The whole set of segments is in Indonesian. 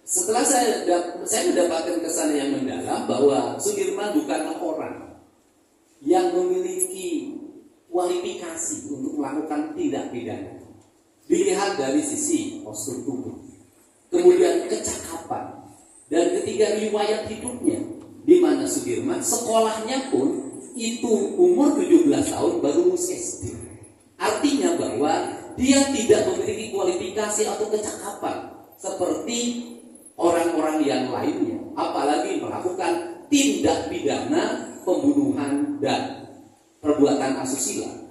Setelah saya mendapatkan kesan yang mendalam bahwa Sudirman bukanlah orang yang memiliki kualifikasi untuk melakukan tindak pidana. Dilihat dari sisi postur tubuh, kemudian kecakapan, dan ketiga riwayat hidupnya, di mana Sudirman sekolahnya pun itu umur 17 tahun baru lulus SD. Artinya bahwa dia tidak memiliki kualifikasi atau kecakapan seperti orang-orang yang lainnya, apalagi melakukan tindak pidana pembunuhan dan perbuatan asusila.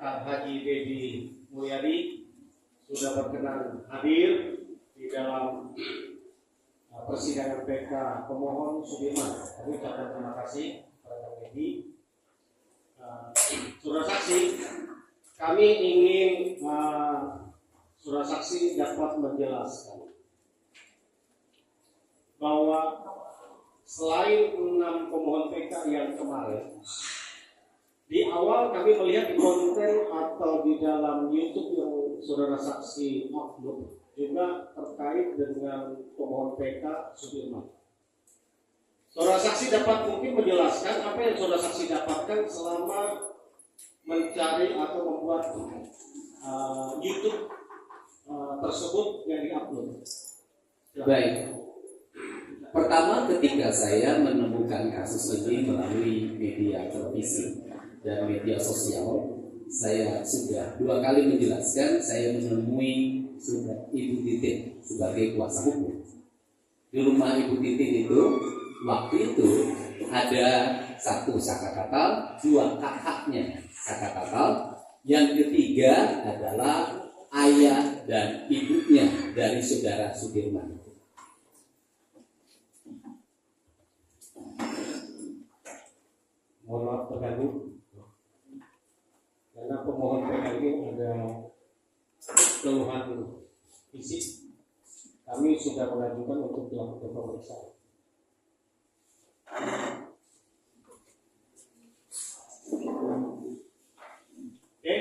Kak Haji Dedi Mulyadi sudah berkenan hadir di dalam persidangan PK pemohon Sudirman. Kami ucapkan terima kasih kepada Kak Dedi. Saudara saksi, kami ingin saudara saksi dapat menjelaskan bahwa selain 6 pemohon PK yang kemarin, di awal kami melihat di konten atau di dalam YouTube yang saudara saksi upload juga terkait dengan pemohon PK Sudirman. Saudara saksi dapat mungkin menjelaskan apa yang saudara saksi dapatkan selama mencari atau membuat YouTube tersebut yang diupload. Baik. Pertama, ketika saya menemukan kasus ini melalui media televisi dan media sosial, saya sudah 2 kali menjelaskan. Saya menemui Ibu Titin sebagai kuasa hukum. Di rumah Ibu Titin itu, waktu itu ada 1 saka tatal, 2 kakaknya saka tatal, yang ketiga adalah ayah dan ibunya dari saudara Sudirman. Mohon maaf terganggu, karena pemohon PK ini ada keluhan fisik. Kami sudah mengajukan untuk dilakukan pemeriksaan. Oke,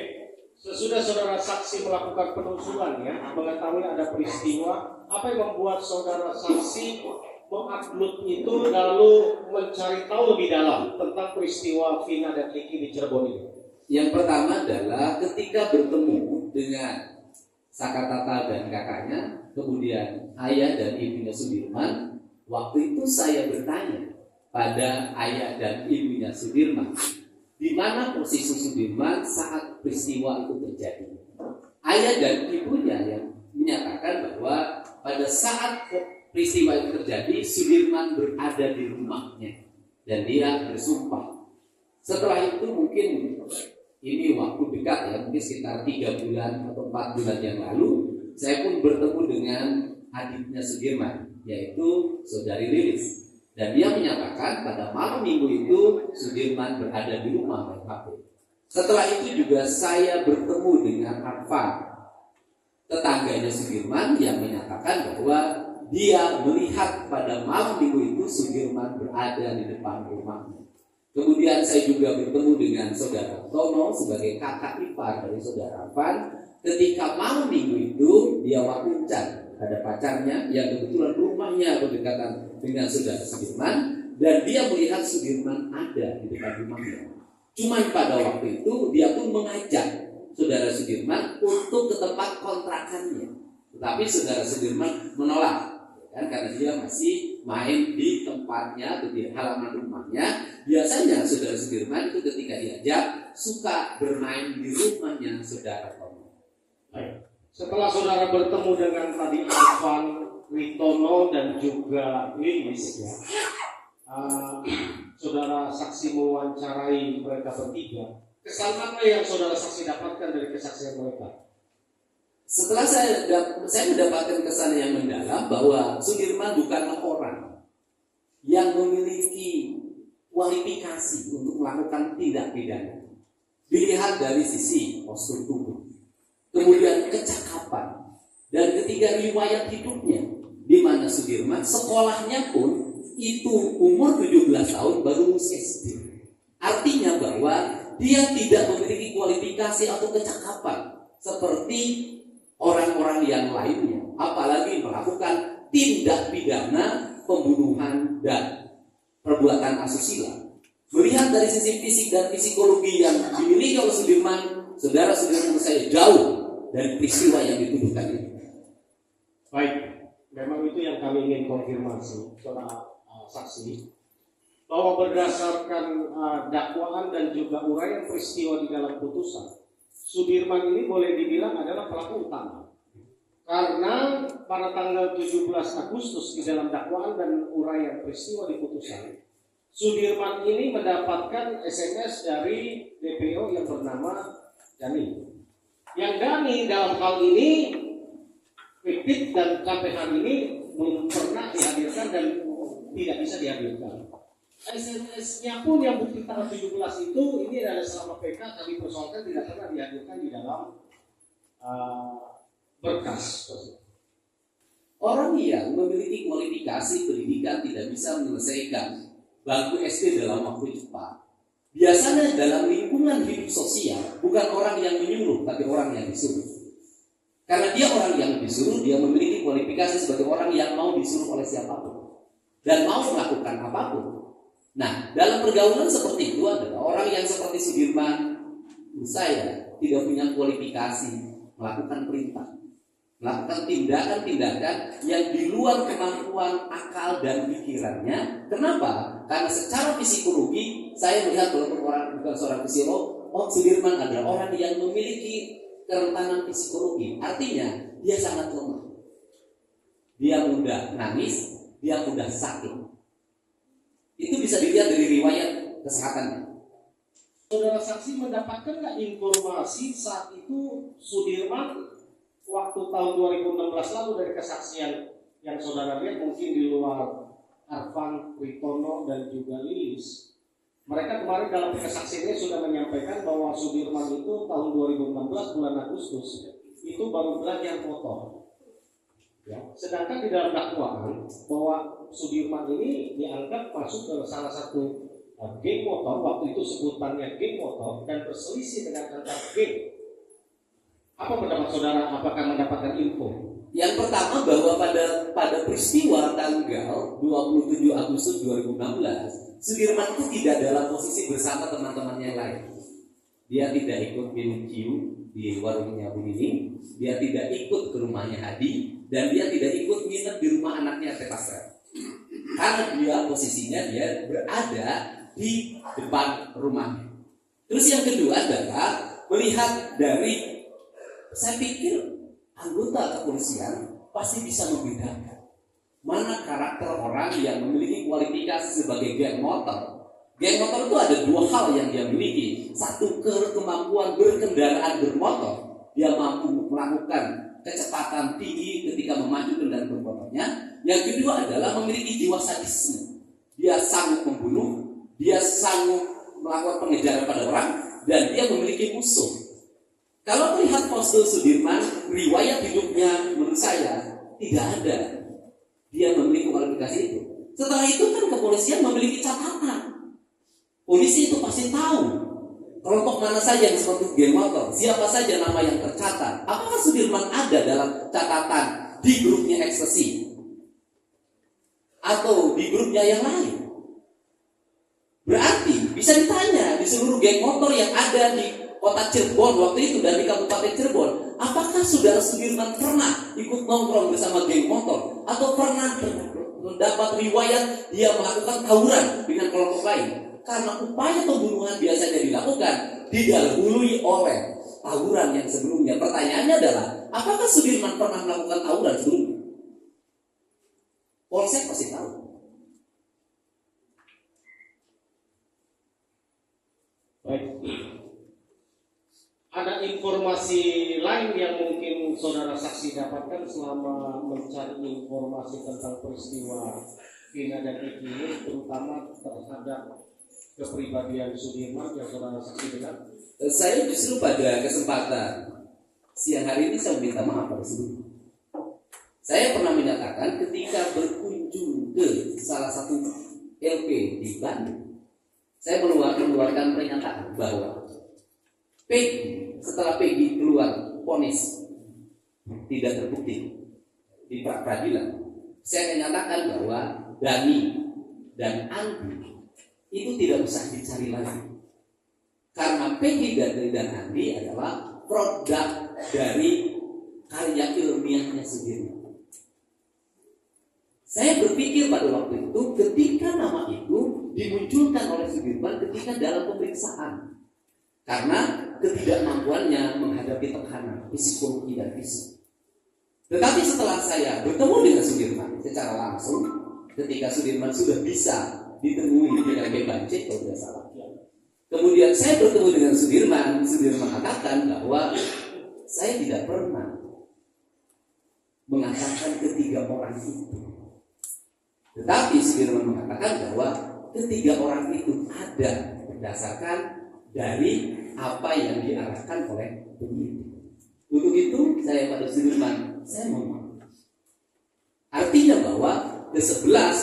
sesudah saudara saksi melakukan penelusuran ya, mengetahui ada peristiwa, apa yang membuat saudara saksi mengupload itu lalu mencari tahu lebih dalam tentang peristiwa Vina dan Ricky di Cirebon ini? Yang pertama adalah ketika bertemu dengan saka tatal dan kakaknya, kemudian ayah dan ibunya Sudirman, waktu itu saya bertanya pada ayah dan ibunya Sudirman, di mana posisi Sudirman saat peristiwa itu terjadi. Ayah dan ibunya yang menyatakan bahwa pada saat peristiwa itu terjadi, Sudirman berada di rumahnya dan dia bersumpah. Setelah itu mungkin ini waktu dekat ya, mungkin sekitar 3 bulan atau 4 bulan yang lalu, saya pun bertemu dengan adiknya Sudirman, yaitu saudari Lilis. Dan dia menyatakan pada malam minggu itu Sudirman berada di rumah main HP. Setelah itu juga saya bertemu dengan Arfan, tetangganya Sudirman, yang menyatakan bahwa dia melihat pada malam minggu itu Sudirman berada di depan rumahnya. Kemudian saya juga bertemu dengan saudara Tono sebagai kakak ipar dari saudara Arfan. Ketika malam minggu itu dia wawancara ada pacarnya yang kebetulan rumahnya berdekatan dengan saudara Sudirman, dan dia melihat Sudirman ada di depan rumahnya. Cuman pada waktu itu dia pun mengajak saudara Sudirman untuk ke tempat kontrakannya, tetapi saudara Sudirman menolak. Karena dia masih main di tempatnya atau di halaman rumahnya. Biasanya saudara Sudirman itu ketika diajak suka bermain di rumahnya saudara Tono. Setelah saudara bertemu dengan tadi Arfan, Witono dan juga Lilis ya, saudara saksi mewawancarai mereka bertiga. Kesan apa yang saudara saksi dapatkan dari kesaksian mereka? Setelah saya mendapatkan kesan yang mendalam bahwa Sudirman bukanlah orang yang memiliki kualifikasi untuk melakukan tindak pidana. Dilihat dari sisi postur tubuh, kemudian kecakapan, dan ketiga riwayat hidupnya, di mana Sudirman sekolahnya pun itu umur 17 tahun baru lulus SD. Artinya bahwa dia tidak memiliki kualifikasi atau kecakapan seperti orang-orang yang lainnya, apalagi melakukan tindak pidana pembunuhan dan perbuatan asusila. Melihat dari sisi fisik dan psikologi yang dimiliki oleh Sudirman, saudara menurut saya jauh dari peristiwa yang dituduhkan ini. Baik, memang itu yang kami ingin konfirmasi, saudara saksi, bahwa berdasarkan dakwaan dan juga uraian peristiwa di dalam putusan, Sudirman ini boleh dibilang adalah pelaku utama. Karena pada tanggal 17 Agustus di dalam dakwaan dan uraian peristiwa di putusan, Sudirman ini mendapatkan SMS dari DPO yang bernama Dani. Yang Dani dalam hal ini, Pipit dan KPH ini belum pernah dihadirkan dan tidak bisa dihadirkan. SMS-nya pun yang bukti tanggal 17 itu, ini adalah selama PK kami persoalkan tidak pernah dihadirkan di dalam berkas. Orang yang memiliki kualifikasi pendidikan tidak bisa menyelesaikan bangku SD dalam waktu cepat. Biasanya dalam lingkungan hidup sosial bukan orang yang menyuruh, tapi orang yang disuruh. Karena dia orang yang disuruh, dia memiliki kualifikasi sebagai orang yang mau disuruh oleh siapapun dan mau melakukan apapun. Nah, dalam pergaulan seperti itu adalah orang yang seperti Sudirman, saya tidak punya kualifikasi melakukan perintah, melakukan tindakan-tindakan yang di luar kemampuan akal dan pikirannya. Kenapa? Karena secara psikologi saya melihat walaupun orang bukan seorang psikolog, Sudirman adalah orang yang memiliki kerentanan psikologi. Artinya dia sangat lemah, dia mudah nangis, dia mudah sakit. Itu bisa dilihat dari riwayat kesehatannya. Saudara saksi mendapatkan nggak informasi saat itu Sudirman waktu tahun 2016 lalu dari kesaksian yang saudara lihat mungkin di luar Arfan, Ritono dan juga Lilis, mereka kemarin dalam kesaksiannya sudah menyampaikan bahwa Sudirman itu tahun 2016 bulan Agustus itu baru belajar motor. Ya. Sedangkan di dalam dakwaan bahwa Sudirman ini dianggap masuk ke salah satu geng motor, waktu itu sebutannya geng motor, dan berselisih dengan antar geng. Apa pendapat saudara? Apakah mendapatkan info? Yang pertama bahwa pada peristiwa tanggal 27 Agustus 2016, Sudirman itu tidak dalam posisi bersama teman-temannya yang lain. Dia tidak ikut minum kiu di warungnya Bu Nining, dia tidak ikut ke rumahnya Hadi, dan dia tidak ikut nginep di rumah anaknya Teh Pasra. Karena dia posisinya dia berada di depan rumahnya. Terus yang kedua adalah melihat dari, saya pikir anggota kepolisian pasti bisa membedakan mana karakter orang yang memiliki kualifikasi sebagai geng motor. Geng motor itu ada dua hal yang dia miliki. Satu, kemampuan berkendaraan bermotor. Dia mampu melakukan kecepatan tinggi ketika memacu kendaraan bermotornya. Yang kedua adalah memiliki jiwa sadisme. Dia sanggup membunuh, dia sanggup melakukan pengejaran pada orang, dan dia memiliki musuh. Kalau melihat postur Sudirman, riwayat hidupnya menurut saya tidak ada dia memiliki kualifikasi itu. Setelah itu kan kepolisian memiliki catatan. Polisi itu pasti tahu kelompok mana saja yang seperti geng motor, siapa saja nama yang tercatat. Apakah Sudirman ada dalam catatan di grupnya ekstasi atau di grupnya yang lain? Berarti bisa ditanya di seluruh geng motor yang ada di kota Cirebon waktu itu dan di Kabupaten Cirebon, apakah saudara Sudirman pernah ikut nongkrong bersama geng motor atau pernah mendapat riwayat dia melakukan tawuran dengan kelompok lain? Karena upaya pembunuhan biasanya dilakukan didahului oleh tawuran yang sebelumnya. Pertanyaannya adalah, apakah Sudirman pernah melakukan tawuran sebelumnya? Polsek pasti tahu. Baik. Ada informasi lain yang mungkin saudara saksi dapatkan selama mencari informasi tentang peristiwa Vina dan Eki ini, terutama terhadap kepribadian Sudirman yang saudara saksi dengar? Saya justru pada kesempatan siang hari ini saya minta maaf pada seluruh. Saya pernah menyatakan ketika berkunjung ke salah satu LP di Bandung, saya mengeluarkan pernyataan bahwa Peggy, setelah Peggy keluar vonis tidak terbukti di peradilan, saya menyatakan bahwa Dani dan Andi itu tidak usah dicari lagi. Karena Peggy dan Andi adalah produk dari karya ilmiahnya sendiri. Saya berpikir pada waktu itu ketika nama itu dimunculkan oleh Sudirman ketika dalam pemeriksaan. Karena ketidakmampuannya menghadapi tekanan psikologi dan fisik. Tetapi setelah saya bertemu dengan Sudirman secara langsung, ketika Sudirman sudah bisa ditemui dengan Bebance kalau tidak salah. Kemudian saya bertemu dengan Sudirman mengatakan bahwa saya tidak pernah mengatakan ketiga orang itu. Tetapi Sudirman mengatakan bahwa ketiga orang itu ada berdasarkan dari apa yang diarahkan oleh penyidik. Untuk itu saya pada Sudirman, saya mohon. Artinya bahwa ke-11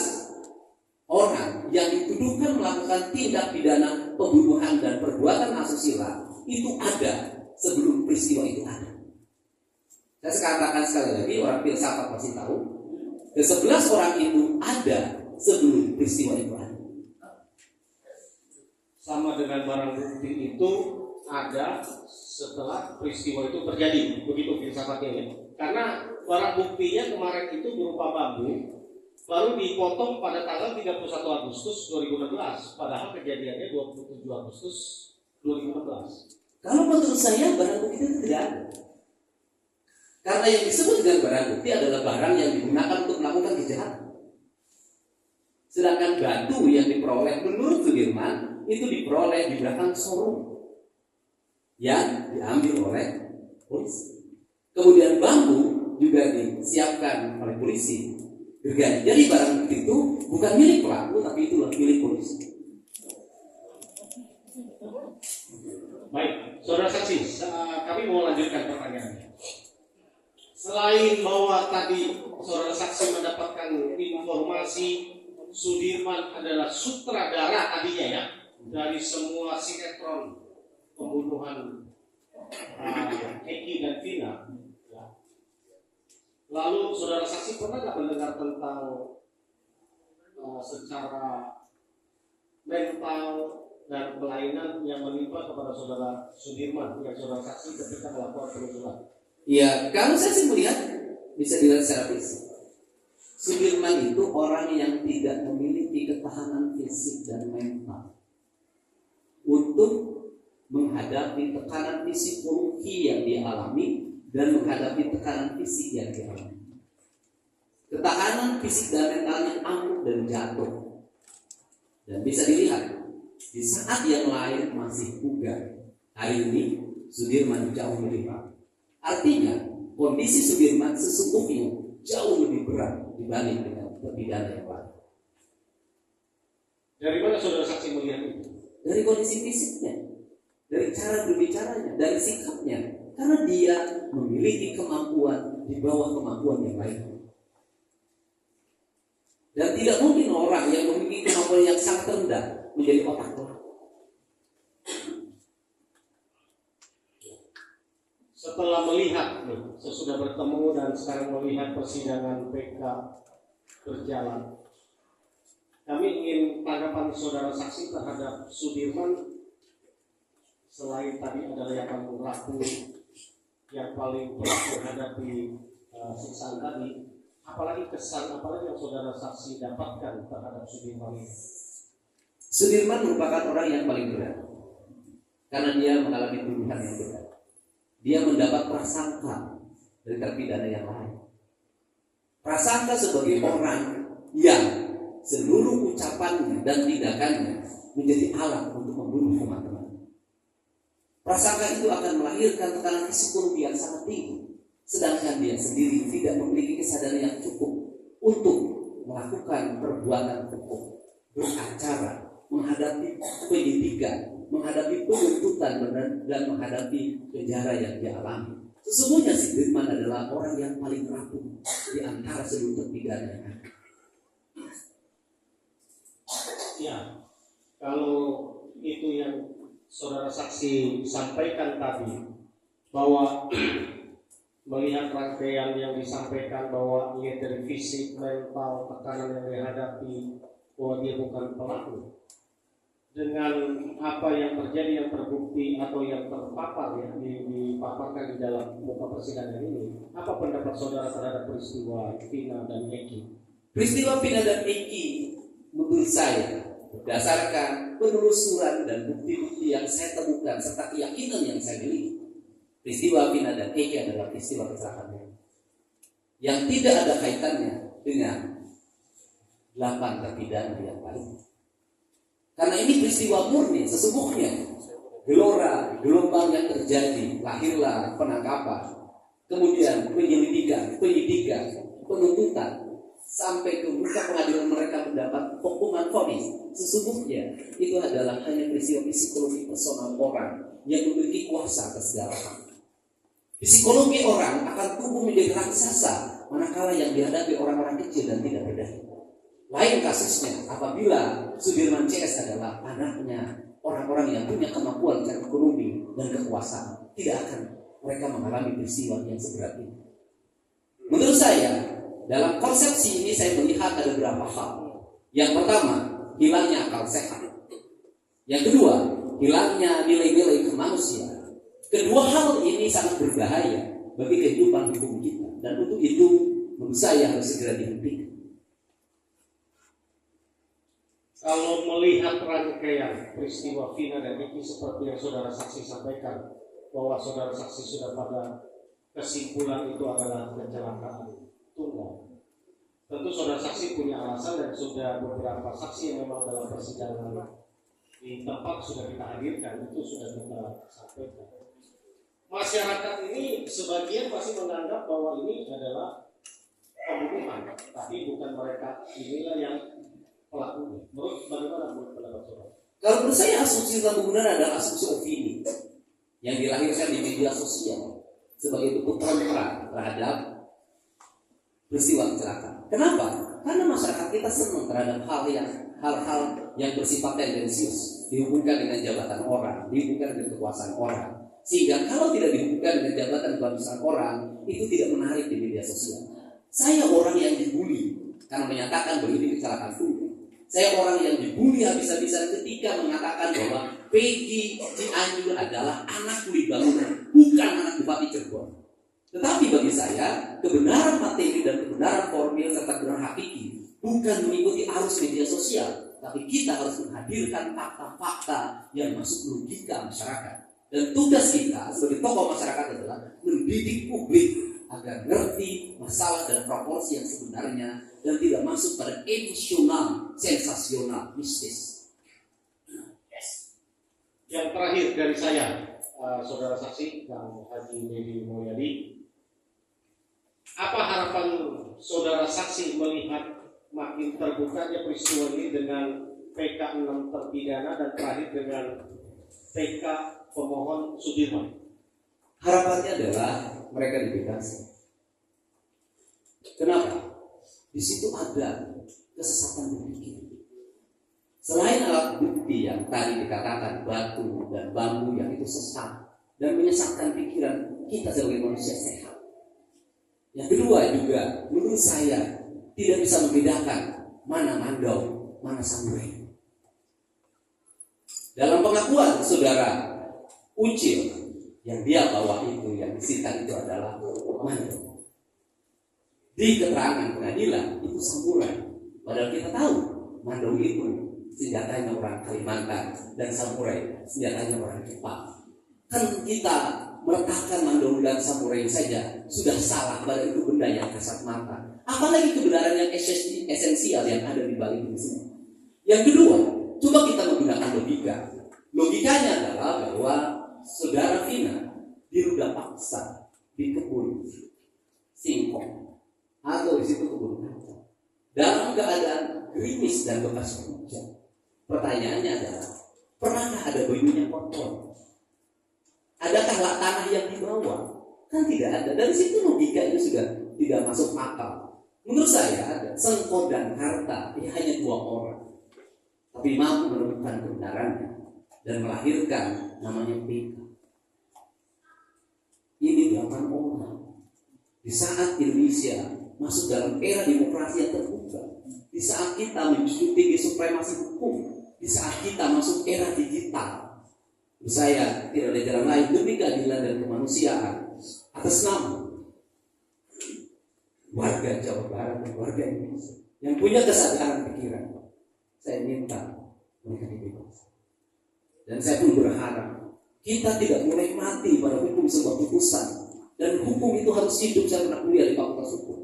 orang yang dituduhkan melakukan tindak pidana pembunuhan dan perbuatan asusila itu ada sebelum peristiwa itu ada. Saya katakan sekali lagi, orang filsafat pasti tahu, ke-11 orang itu ada sebelum peristiwa itu ada. Sama dengan barang bukti itu ada setelah peristiwa itu terjadi, begitu filsafatnya ya. Karena barang buktinya kemarin itu berupa bambu, baru dipotong pada tanggal 31 Agustus 2016, padahal kejadiannya 27 Agustus 2016. Kalau menurut saya barang bukti itu tidak ada. Karena yang disebut dengan barang bukti adalah barang yang digunakan untuk melakukan kejahatan. Sedangkan batu yang diperoleh menurut Sudirman itu diperoleh di belakang showroom yang diambil oleh polisi. Kemudian bambu juga disiapkan oleh polisi. Jadi barang bukti itu bukan milik pelaku, tapi itu milik polisi. Baik, saudara saksi, kami mau lanjutkan pertanyaannya. Selain bahwa tadi saudara saksi mendapatkan informasi Sudirman adalah sutradara tadinya ya dari semua sinetron pembunuhan Eki dan Vina. Lalu saudara saksi pernah nggak mendengar tentang secara mental dan kelainan yang menimpa kepada saudara Sudirman yang saudara saksi ketika melakukan penelusuran? Ya, kalau saya sih melihat bisa dilihat secara fisik. Sudirman itu orang yang tidak memiliki ketahanan fisik dan mental untuk menghadapi tekanan psikologi yang dia alami dan menghadapi tekanan fisik yang dialami. Ketahanan fisik dan mentalnya ambruk dan jatuh. Dan bisa dilihat di saat yang lain masih bugar. Hari ini Sudirman jauh lebih baik. Artinya kondisi Sudirman sesungguhnya jauh lebih berat dibanding dengan terpidana yang lain. Dari mana saudara saksi melihat itu? Dari kondisi fisiknya, dari cara berbicaranya, dari sikapnya. Karena dia memiliki kemampuan di bawah kemampuan yang lain. Dan tidak mungkin orang yang memiliki kemampuan yang sangat rendah menjadi otak pelaku. Setelah melihat, sesudah bertemu dan sekarang melihat persidangan PK berjalan, kami ingin tanggapan saudara saksi terhadap Sudirman. Selain tadi adalah yang paling rapuh, yang paling berat menghadapi siksaan tadi, apalagi kesan, apalagi yang saudara saksi dapatkan terhadap Sudirman ini? Sudirman merupakan orang yang paling berat karena dia mengalami tuduhan yang berat. Dia mendapat prasangka dari terpidana yang lain. Prasangka sebagai orang yang seluruh ucapannya dan tindakannya menjadi alat untuk membunuh teman-teman. Prasangka itu akan melahirkan tekanan psikologi yang sangat tinggi, sedangkan dia sendiri tidak memiliki kesadaran yang cukup untuk melakukan perbuatan hukum, beracara, menghadapi penyidikan menghadapi penuntutan dan menghadapi penjara yang dia alami. Sesungguhnya Sudirman adalah orang yang paling rapuh di antara seluruh terpidana yang ada. Ya, kalau itu yang saudara saksi sampaikan tadi, bahwa melihat rangkaian yang disampaikan bahwa ia dari fisik, mental, tekanan yang dihadapi, bahwa dia bukan pelaku. Dengan apa yang terjadi, yang terbukti atau yang terpapar ya, dipaparkan di dalam muka persidangan ini, apa pendapat saudara terhadap peristiwa Vina dan Eki? Peristiwa Vina dan Eki menurut saya berdasarkan penelusuran dan bukti-bukti yang saya temukan serta keyakinan yang saya miliki, peristiwa Vina dan Eki adalah peristiwa kecelakaan yang tidak ada kaitannya dengan 8 terpidana yang lain. Karena ini peristiwa murni, sesungguhnya gelora, gelombang yang terjadi, lahirlah penangkapan, kemudian penyidikan, penuntutan, sampai ke muka pengadilan mereka mendapat hukuman vonis. Sesungguhnya itu adalah hanya peristiwa psikologi personal orang yang memiliki kuasa atas segala hal. Psikologi orang akan tumbuh menjadi raksasa manakala yang dihadapi orang-orang kecil dan tidak berdaya. Lain kasusnya apabila Sudirman CS adalah anaknya orang-orang yang punya kemampuan secara ekonomi dan kekuasaan, tidak akan mereka mengalami peristiwa yang seberat ini. Menurut saya, dalam konsepsi ini saya melihat ada beberapa hal. Yang pertama, hilangnya akal sehat. Yang kedua, hilangnya nilai-nilai kemanusiaan. Kedua hal ini sangat berbahaya bagi kehidupan hukum kita, dan untuk itu menurut saya harus segera dihentikan. Kalau melihat rangkaian peristiwa Vina dan Eki seperti yang saudara saksi sampaikan, bahwa saudara saksi sudah pada kesimpulan itu adalah kecelakaan tunggal. Tentu saudara saksi punya alasan, dan sudah beberapa saksi yang memang dalam persidangan di tempat sudah kita hadirkan, itu sudah kita sampaikan. Masyarakat ini sebagian masih menganggap bahwa ini adalah pembunuhan, tapi bukan mereka inilah yang pelakunya. Menurut bagaimana menurut pendapat saudara? Kalau menurut saya asumsi tentang pembunuhan adalah asumsi opini yang dilahirkan di media sosial sebagai bentuk kontra terhadap peristiwa kecelakaan. Kenapa? Karena masyarakat kita senang terhadap hal-hal yang bersifat tendensius, dihubungkan dengan jabatan orang, dihubungkan dengan kekuasaan orang. Sehingga kalau tidak dihubungkan dengan jabatan kekuasaan orang, itu tidak menarik di media sosial. Saya orang yang dibully karena menyatakan bahwa ini kecelakaan tunggal. Saya orang yang dibully habis-habisan ketika mengatakan bahwa Peggy Cianjur adalah anak kuli bangunan, bukan anak Bupati Cirebon. Tetapi bagi saya, kebenaran materi dan kebenaran formil serta kebenaran hakiki bukan mengikuti arus media sosial, tapi kita harus menghadirkan fakta-fakta yang masuk logika masyarakat. Dan tugas kita sebagai tokoh masyarakat adalah mendidik publik agar ngerti masalah dan proporsi yang sebenarnya dan tidak masuk pada emosional, sensasional, mistis. Yes. Yang terakhir dari saya, saudara saksi Kang Haji Dedi Mulyadi, apa harapan saudara saksi melihat makin terbukanya peristiwa ini dengan PK 6 terpidana dan terakhir dengan PK pemohon Sudirman? Harapannya adalah mereka dibebaskan. Kenapa? Di situ ada kesesatan berpikir. Selain alat bukti yang tadi dikatakan batu dan bambu yang itu sesat dan menyesatkan pikiran kita sebagai manusia sehat. Yang kedua juga, menurut saya tidak bisa membedakan mana mandau, mana samurai. Dalam pengakuan saudara Ucil yang dia bawa itu, yang disita itu adalah mandau. Di keterangan pengadilan itu samurai. Padahal kita tahu mandau itu senjatanya orang Kalimantan dan samurai senjatanya orang Jepang. Kan kita meletakkan mandau dan samurai saja sudah salah, padahal itu benda yang kasat mata. Apalagi kebenaran yang esensial yang ada di balik ini. Yang kedua, coba kita menggunakan logika. Logikanya adalah bahwa saudara Vina diruda paksa di kebun singkong atau di situ kebun kacang dalam keadaan gerimis dan bekas hujan. Pertanyaannya adalah, Pernahkah ada bajunya kotor? Adakah tanah yang dibawa? Kan tidak ada. Dari situ logika itu sudah tidak masuk akal. Menurut saya ada sengkok dan harta ini hanya dua orang, tapi mampu menemukan kebenarannya dan melahirkan namanya PK. Ini 8 orang. Di saat Indonesia masuk dalam era demokrasi yang terbuka, di saat kita menjunjung tinggi supremasi hukum, di saat kita masuk era digital, saya tidak ada jalan lain demi keadilan dan kemanusiaan atas nama warga Jawa Barat dan warga Indonesia yang punya kesadaran pikiran. Saya minta mereka dibebaskan. Dan saya pun berharap kita tidak boleh mati pada hukum sebuah putusan. Dan hukum itu harus hidup. Saya pernah kuliah di Fakultas Hukum.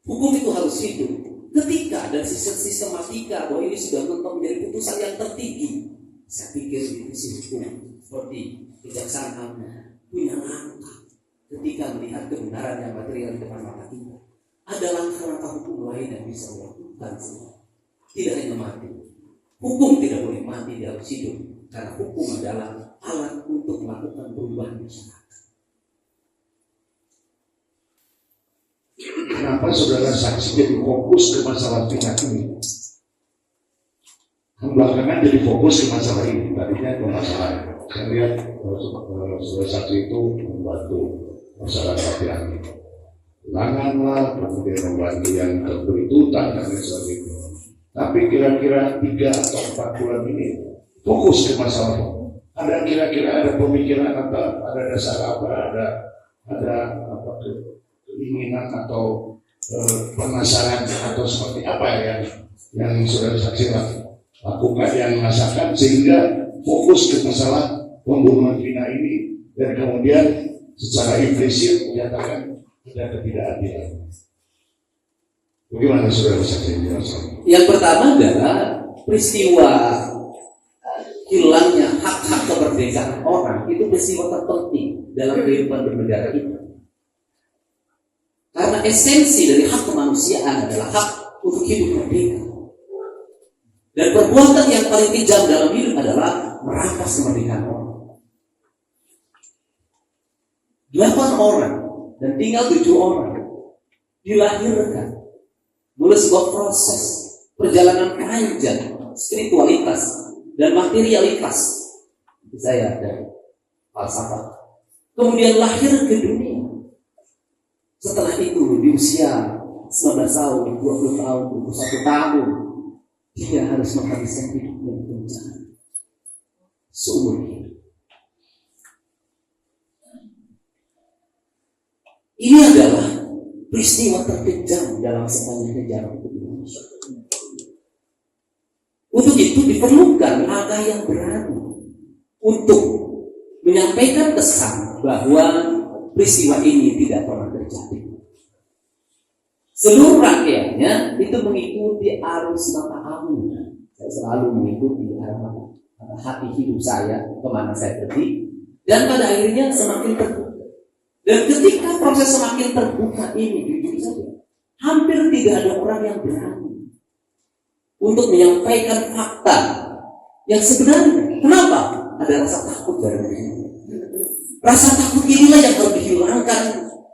Hukum itu harus hidup ketika dan sistematika bahwa ini sudah mentok menjadi putusan yang tertinggi. Saya pikir divisi hukum seperti Kejaksaan Agung punya langkah ketika melihat kebenaran yang material di depan mata kita. Ada langkah-langkah hukum lain yang bisa dilakukan. Tidak hanya mati. Hukum tidak boleh mati, dia harus hidup. Karena hukum adalah alat untuk melakukan perubahan masyarakat. Kenapa saudara saksi jadi fokus ke masalah pindah ini? Belakangan jadi fokus ke masalah ini. Tadinya ke masalah ini. Saya lihat saudara saksi itu membantu masalah pindah ini. Ulanganlah, kemudian membantu yang bertuntutan dan lain sebagainya. Tapi kira-kira 3 atau 4 bulan ini fokus ke masalah. Ada kira-kira ada pemikiran atau ada dasar apa? Ada apa keinginan atau penasaran atau seperti apa yang saudara saksi lakukan yang merasakan sehingga fokus ke masalah pembunuhan vina ini dan kemudian secara implisit menyatakan ada ketidakadilan. Bagaimana saudara saksi menjelaskan? Yang pertama adalah peristiwa hilangnya hak-hak kemerdekaan orang itu peristiwa terpenting dalam kehidupan bernegara kita. Karena esensi dari hak kemanusiaan adalah hak untuk hidup merdeka. Dan perbuatan yang paling kejam dalam hidup adalah merampas kemerdekaan orang. 8 orang dan tinggal 7 orang dilahirkan melalui sebuah proses perjalanan panjang spiritualitas dan materialitas. Saya dari falsafah. Kemudian lahir ke dunia. Setelah itu di usia 19 tahun, 20 tahun, 21 tahun, dia harus menghabiskan hidupnya di penjara seumur hidup. Ini adalah peristiwa terkejam dalam sepanjang sejarah hukum Indonesia. Untuk itu diperlukan langkah yang berani untuk menyampaikan pesan bahwa peristiwa ini tidak pernah terjadi. Seluruh rakyatnya itu mengikuti arus mata angin. Saya selalu mengikuti arah mata hati hidup saya kemana saya pergi, dan pada akhirnya semakin terbuka. Dan ketika proses semakin terbuka ini, jujur saja, hampir tidak ada orang yang berani untuk menyampaikan fakta yang sebenarnya. Kenapa? Ada rasa takut dari diri. Rasa takut inilah yang harus dihilangkan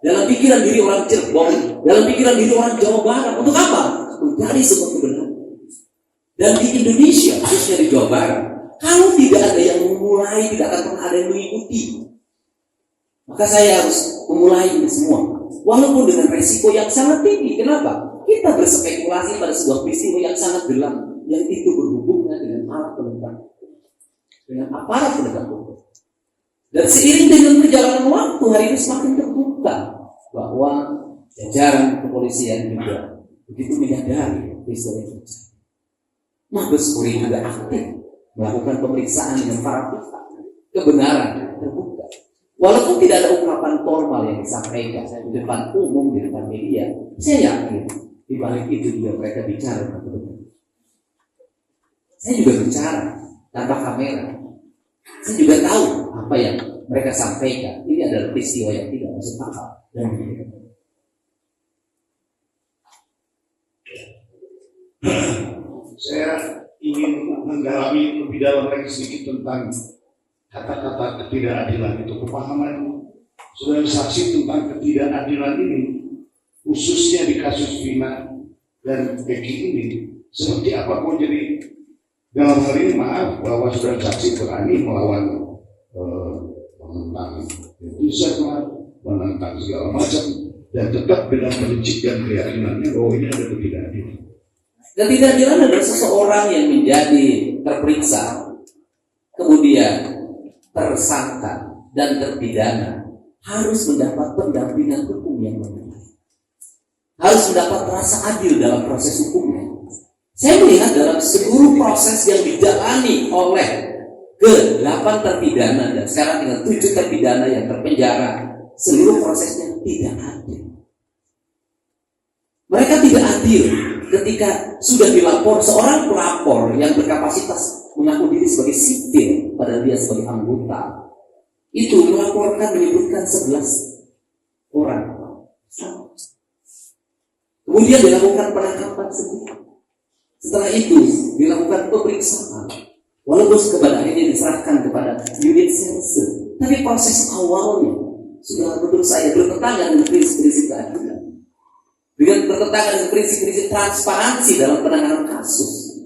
dalam pikiran diri orang Cirebon, dalam pikiran diri orang Jawa Barat. Untuk apa? Mencari sebuah kebenaran. Dan di Indonesia, khususnya di Jawa Barat, kalau tidak ada yang memulai, tidak akan pernah ada yang mengikuti. Maka saya harus memulai ini semua, walaupun dengan resiko yang sangat tinggi. Kenapa? Kita berspekulasi pada sebuah peristiwa yang sangat gelap, yang itu berhubungan dengan alat penegak, dengan aparat penegak hukum. Dan seiring dengan perjalanan waktu, hari ini semakin terbuka bahwa jajaran kepolisian juga begitu menyadari peristiwa itu. Mabes Polri juga aktif melakukan pemeriksaan dengan para pihak. Kebenaran terbuka. Walaupun tidak ada ungkapan formal yang disampaikan di depan umum, di depan media, saya yakin di balik itu juga mereka bicara tentang kebenaran. Saya juga bicara tanpa kamera. Saya juga tahu apa yang mereka sampaikan. Ini adalah peristiwa yang tidak masuk akal dan Saya ingin mendalami lebih dalam lagi sedikit tentang kata-kata ketidakadilan itu, kepahaman saudara saksi tentang ketidakadilan ini, khususnya di kasus Vina dan Eki ini, seperti apa kok jadi dalam hal ini, maaf bahwa saudara saksi berani melawan menentang putusan, menentang segala macam, dan tetap dengan menciptakan keyakinannya bahwa ini ada ketidakadilan. Ketidakadilan adalah seseorang yang menjadi terperiksa, kemudian tersangka dan terpidana harus mendapat pendampingan hukum yang benar, harus mendapat rasa adil dalam proses hukumnya. Saya melihat dalam seluruh proses yang dijalani oleh ke-8 terpidana dan sekarang tinggal 7 terpidana yang terpenjara, seluruh prosesnya tidak adil. Mereka tidak adil ketika sudah dilapor seorang pelapor yang berkapasitas mengaku diri sebagai sipil padahal dia sebagai anggota. Itu melaporkan menyebutkan 11 orang. Kemudian dilakukan penangkapan sendiri. Setelah itu dilakukan pemeriksaan. Walaupun kepada akhirnya diserahkan kepada unit serse, tapi proses awalnya sudah menurut saya bertentangan dengan prinsip-prinsip keadilan, dengan bertentangan dengan prinsip-prinsip transparansi dalam penanganan kasus.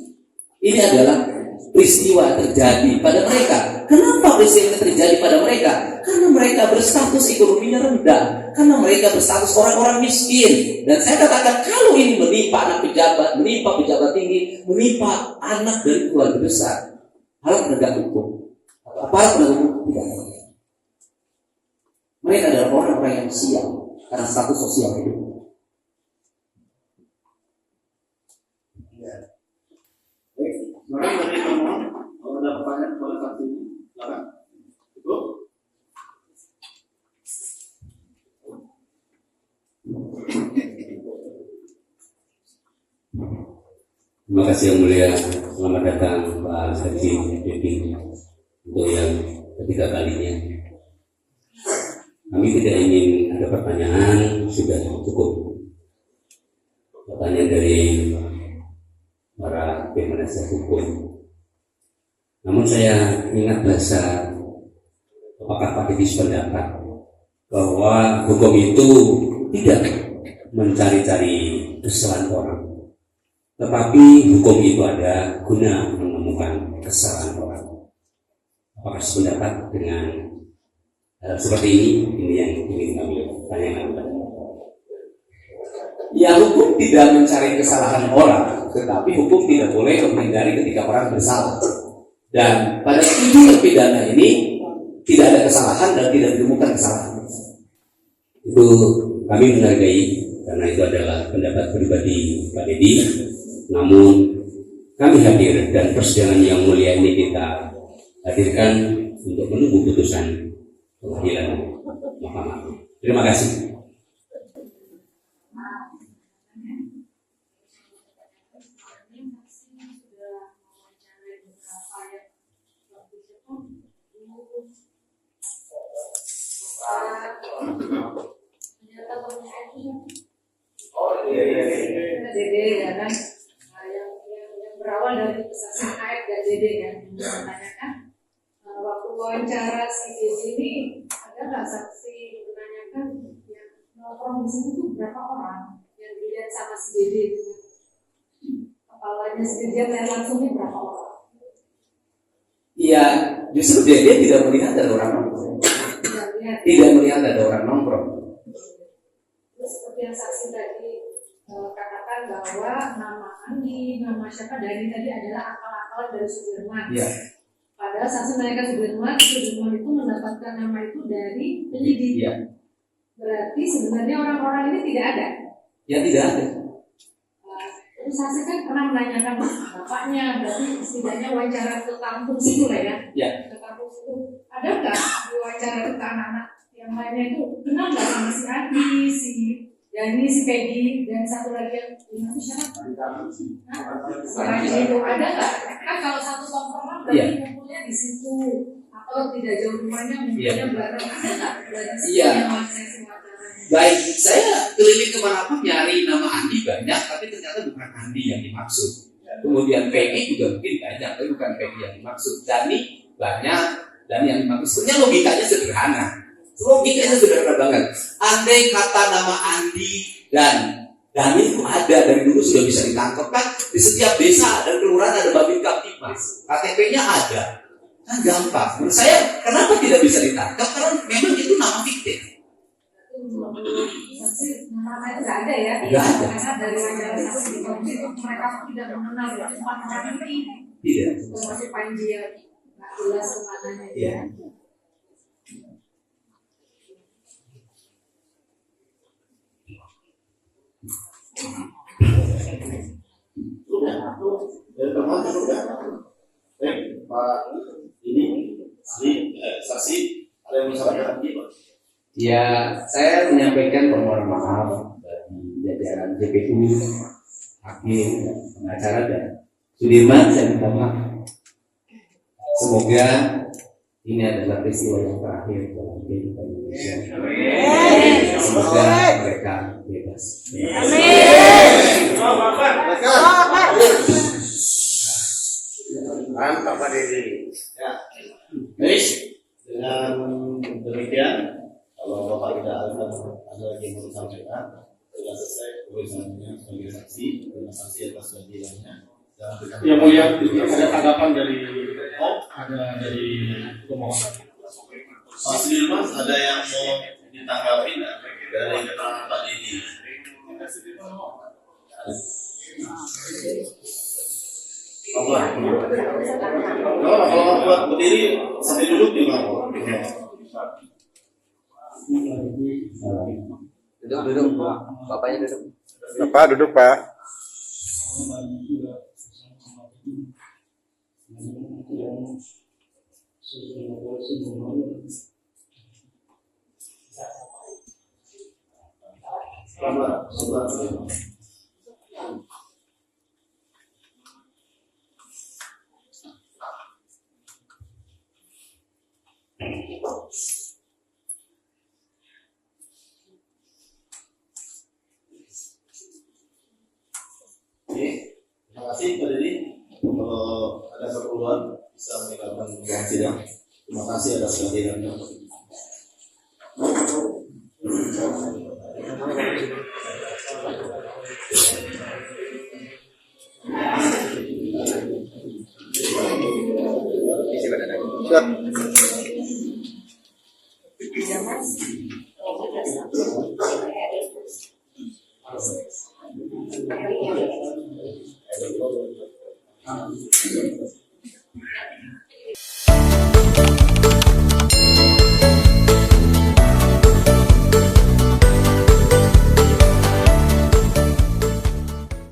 Ini adalah peristiwa terjadi pada mereka. Kenapa peristiwa terjadi pada mereka? Karena mereka berstatus ekonominya rendah, karena mereka berstatus orang-orang miskin. Dan saya katakan kalau ini menimpa anak pejabat, menimpa pejabat tinggi, menimpa anak dari keluarga besar, harus penegak hukum. Aparat penegak hukum tidak ada. Mereka adalah orang-orang yang sial karena status sosial itu. Sekarang dari teman, kalau ada pertanyaan pada saat ini, silakan. Cukup. Terima kasih yang mulia. Selamat datang Pak Saksi Devi untuk yang ketiga kalinya. Kami tidak ingin ada pertanyaan, sudah cukup. Pertanyaan dari para tim penasihat hukum. Namun saya ingat bahasa apakah Pak Devi sependapat bahwa hukum itu tidak mencari-cari kesalahan orang, tetapi hukum itu ada guna menemukan kesalahan orang. Apakah sependapat dengan seperti ini? Ini yang ingin kami tanyakan. Ya, hukum tidak mencari kesalahan orang, tetapi hukum tidak boleh menghindari ketika orang bersalah. Dan pada 7 terpidana ini tidak ada kesalahan dan tidak ditemukan kesalahan. Itu kami menghargai karena itu adalah pendapat pribadi Pak Dedi. Namun kami hadir dan persidangan yang mulia ini kita hadirkan untuk menunggu putusan pengadilan Mahkamah. Terima kasih. Dede ya kan, yang berawal dari kesaksian Aib dan Dede ya, menanyakan waktu wawancara si Dede ini ada nggak saksi menanyakan yang nongkrong di sini tuh berapa orang yang dilihat sama si Dede, kepalanya si Dede lihat langsungnya berapa orang? Iya, justru dia tidak melihat ada orang nongkrong. Tidak melihat ada orang nongkrong. Terus seperti yang saksi tadi katakan bahwa nama Andi, nama siapa Dani tadi adalah akal-akalan dari Sudirman. Iya. Padahal saksi menanyakan Sudirman itu mendapatkan nama itu dari penyidik. Iya. Berarti sebenarnya orang-orang ini tidak ada. Ya tidak ada. Terus saksi kan pernah menanyakan bapaknya, berarti setidaknya wawancara ke kampung situ lah ya. Ya. Ke kampung situ. Ada nggak diwawancara ke anak-anak yang lainnya itu kenal nggak sama si Andi, si Dani, si Peggy, dan satu lagi yang itu siapa? Selain itu ada nggak? Kan kalau satu tongkrongan berarti ngumpulnya di situ atau tidak jauh rumahnya ngumpulnya bareng, ada nggak? Berarti yang sesi wawancara. Baik, saya keliling kemanapun nyari nama Andi banyak, tapi ternyata bukan Andi yang dimaksud. Kemudian Peggy juga mungkin banyak, tapi bukan Peggy yang dimaksud. Dani banyak, dan yang dimaksud sebenarnya logikanya sederhana. Logikanya sederhana banget. Andai kata nama Andi dan Dani itu ada dari dulu sudah bisa ditangkap kan? Di setiap desa dan kelurahan ada Babin Kaptipmas, KTP-nya ada, kan gampang. Menurut saya kenapa tidak bisa ditangkap? Karena memang itu nama fiktif. Nama itu nggak ada ya? Nggak ada. Karena dari wajah saksi di komisi itu mereka tidak mengenal ya empat orang ini. Tidak. Termasuk Panji yang nggak jelas kemananya Iya. ya. Pak ini saksi ada yang masalah lagi Pak? Ya, saya menyampaikan permohonan maaf bagi jajaran JPU, hakim, pengacara dan Sudirman. Saya minta maaf. Semoga ini adalah peristiwa yang terakhir dalam kehidupan Indonesia. Semoga mereka bebas. Mantap Pak Dedi. Ya. Baik. Dengan demikian, kalau Bapak tidak ada lagi yang mau sampaikan, sudah selesai pemeriksaannya sebagai saksi. Terima kasih atas kehadirannya. Yang mulia, ada tanggapan dari ada dari pemohon. Pak Sudirman, ada yang mau ditanggapi nggak dari keterangan Pak Dedi? Kalau buat berdiri sampai duduk di mana? Duduk, bapaknya duduk. Bapak duduk Pak. Terima kasih Pak Dedi. Kalau ada keperluan bisa meninggalkan ruang sidang. Terima kasih atas kehadirannya. Siap.